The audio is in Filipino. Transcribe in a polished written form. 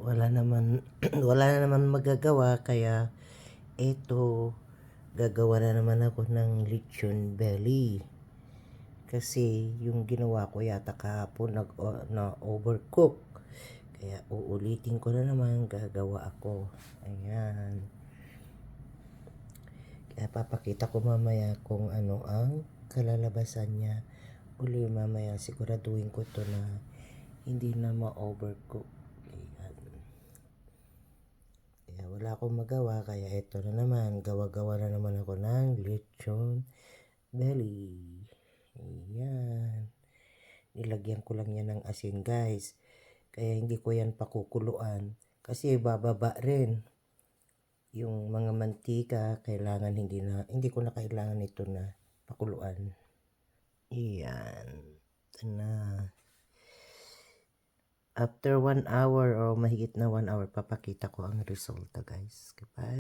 wala naman wala na naman magagawa, kaya eto, gagawa na naman ako ng lechon belly. Kasi yung ginawa ko yata kahapon na overcook. Kaya uulitin ko na naman, gagawa ako. Ayan. Kaya papakita ko mamaya kung ano ang kalalabasan niya. Uli mamaya siguraduhin ko to na hindi na ma-overcook. Ayan. Kaya wala akong magawa, kaya ito na naman, gawa-gawa na naman ako ng lechon belly. Ayan. Nilagyan ko lang yan ng asin, guys. Kaya hindi ko yan pakukuluan. Kasi bababa rin. Yung mga mantika, kailangan hindi ko na kailangan ito na pakuluan. Ayan. Ito na. After 1 hour o mahigit na 1 hour, papakita ko ang resulta, guys. Goodbye.